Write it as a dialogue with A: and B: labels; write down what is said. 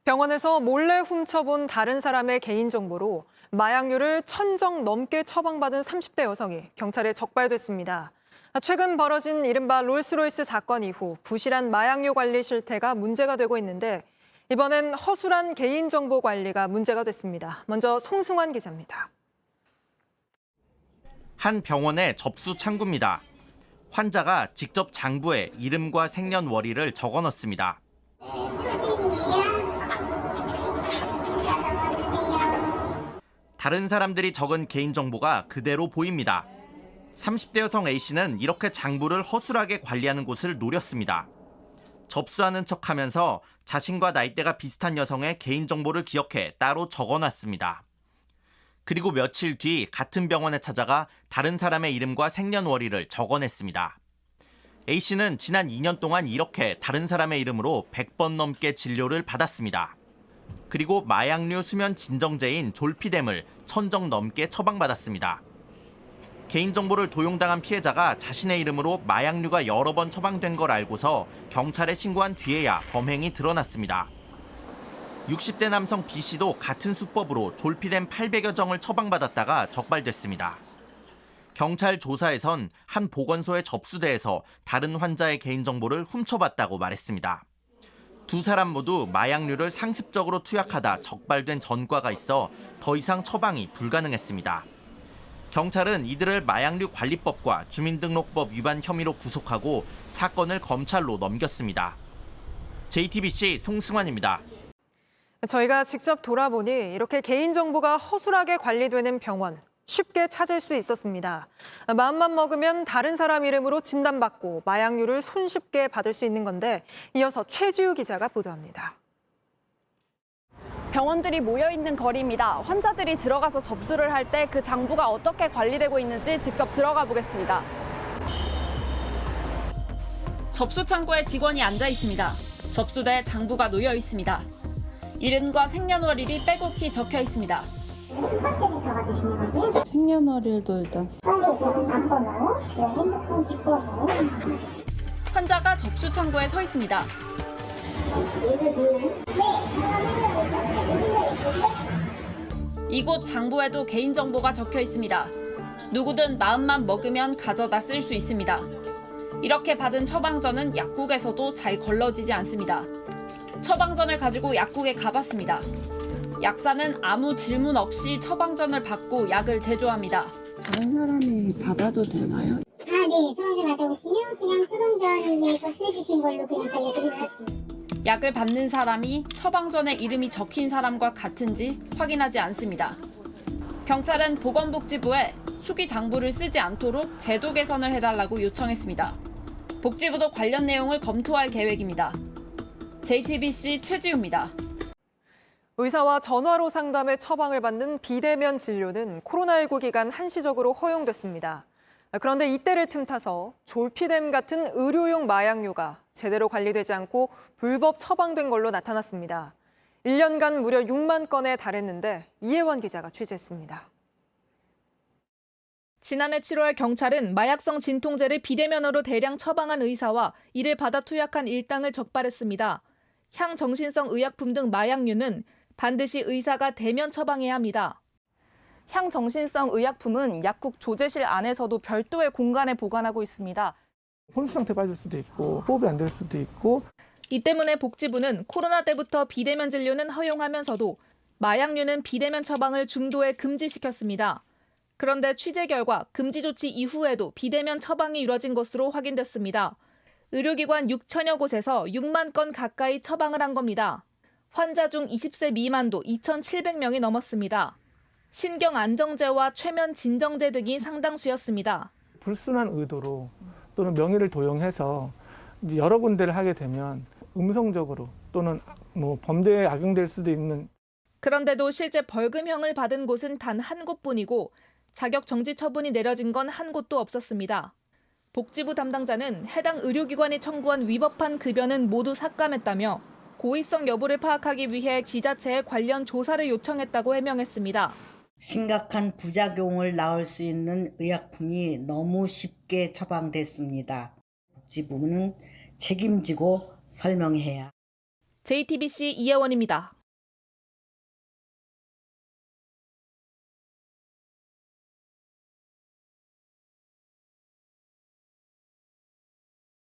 A: 병원에서 몰래 훔쳐본 다른 사람의 개인정보로 마약류를 1,000정 넘게 처방받은 30대 여성이 경찰에 적발됐습니다. 최근 벌어진 이른바 롤스로이스 사건 이후 부실한 마약류 관리 실태가 문제가 되고 있는데 이번엔 허술한 개인정보 관리가 문제가 됐습니다. 먼저 송승환 기자입니다.
B: 한 병원의 접수 창구입니다. 환자가 직접 장부에 이름과 생년월일을 적어 넣습니다. 다른 사람들이 적은 개인정보가 그대로 보입니다. 30대 여성 A씨는 이렇게 장부를 허술하게 관리하는 곳을 노렸습니다. 접수하는 척하면서 자신과 나이대가 비슷한 여성의 개인정보를 기억해 따로 적어놨습니다. 그리고 며칠 뒤 같은 병원에 찾아가 다른 사람의 이름과 생년월일을 적어냈습니다. A씨는 지난 2년 동안 이렇게 다른 사람의 이름으로 100번 넘게 진료를 받았습니다. 그리고 마약류 수면 진정제인 졸피뎀을 1,000정 넘게 처방받았습니다. 개인정보를 도용당한 피해자가 자신의 이름으로 마약류가 여러 번 처방된 걸 알고서 경찰에 신고한 뒤에야 범행이 드러났습니다. 60대 남성 B씨도 같은 수법으로 졸피뎀 800여 정을 처방받았다가 적발됐습니다. 경찰 조사에선 한 보건소의 접수대에서 다른 환자의 개인정보를 훔쳐봤다고 말했습니다. 두 사람 모두 마약류를 상습적으로 투약하다 적발된 전과가 있어 더 이상 처방이 불가능했습니다. 경찰은 이들을 마약류 관리법과 주민등록법 위반 혐의로 구속하고 사건을 검찰로 넘겼습니다. JTBC 송승환입니다.
A: 저희가 직접 돌아보니 이렇게 개인정보가 허술하게 관리되는 병원 쉽게 찾을 수 있었습니다. 마음만 먹으면 다른 사람 이름으로 진단받고 마약류를 손쉽게 받을 수 있는 건데 이어서 최지우 기자가 보도합니다.
C: 병원들이 모여있는 거리입니다. 환자들이 들어가서 접수를 할 때 그 장부가 어떻게 관리되고 있는지 직접 들어가 보겠습니다.
D: 접수 창구에 직원이 앉아 있습니다. 접수대에 장부가 놓여 있습니다. 이름과 생년월일이 빼곡히 적혀 있습니다.
E: 스마트폰에 적어주시는 거지?
F: 생년월일도 일단
E: 번호, 핸드폰 뒷번호.
D: 환자가 접수 창구에 서 있습니다. 이곳 장부에도 개인정보가 적혀 있습니다. 누구든 마음만 먹으면 가져다 쓸 수 있습니다. 이렇게 받은 처방전은 약국에서도 잘 걸러지지 않습니다. 처방전을 가지고 약국에 가봤습니다. 약사는 아무 질문 없이 처방전을 받고 약을 제조합니다.
F: 다른 사람이 받아도 되나요?
E: 네. 처방전 받아보시면 그냥 처방전에 써주신 걸로 그냥 저희가 드리겠습니다.
D: 약을 받는 사람이 처방전에 이름이 적힌 사람과 같은지 확인하지 않습니다. 경찰은 보건복지부에 수기 장부를 쓰지 않도록 제도 개선을 해달라고 요청했습니다. 복지부도 관련 내용을 검토할 계획입니다. JTBC 최지우입니다.
A: 의사와 전화로 상담해 처방을 받는 비대면 진료는 코로나19 기간 한시적으로 허용됐습니다. 그런데 이때를 틈타서 졸피뎀 같은 의료용 마약류가 제대로 관리되지 않고 불법 처방된 걸로 나타났습니다. 1년간 무려 6만 건에 달했는데 이혜원 기자가 취재했습니다.
G: 지난해 7월 경찰은 마약성 진통제를 비대면으로 대량 처방한 의사와 이를 받아 투약한 일당을 적발했습니다. 향정신성 의약품 등 마약류는 반드시 의사가 대면 처방해야 합니다.
C: 향정신성 의약품은 약국 조제실 안에서도 별도의 공간에 보관하고 있습니다.
H: 혼수 상태 빠질 수도 있고 호흡이 안 될 수도 있고.
G: 이 때문에 복지부는 코로나 때부터 비대면 진료는 허용하면서도 마약류는 비대면 처방을 중도에 금지시켰습니다. 그런데 취재 결과 금지 조치 이후에도 비대면 처방이 이뤄진 것으로 확인됐습니다. 의료기관 6천여 곳에서 6만 건 가까이 처방을 한 겁니다. 환자 중 20세 미만도 2,700명이 넘었습니다. 신경안정제와 최면 진정제 등이 상당수였습니다.
H: 불순한 의도로 또는 명의를 도용해서 여러 군데를 하게 되면 음성적으로 또는 범죄에 악용될 수도 있는.
G: 그런데도 실제 벌금형을 받은 곳은 단 한 곳뿐이고 자격 정지 처분이 내려진 건 한 곳도 없었습니다. 복지부 담당자는 해당 의료기관이 청구한 위법한 급여는 모두 삭감했다며 고의성 여부를 파악하기 위해 지자체에 관련 조사를 요청했다고 해명했습니다.
I: 심각한 부작용을 낳을 수 있는 의약품이 너무 쉽게 처방됐습니다. 복지부는 책임지고 설명해야.
G: JTBC 이혜원입니다.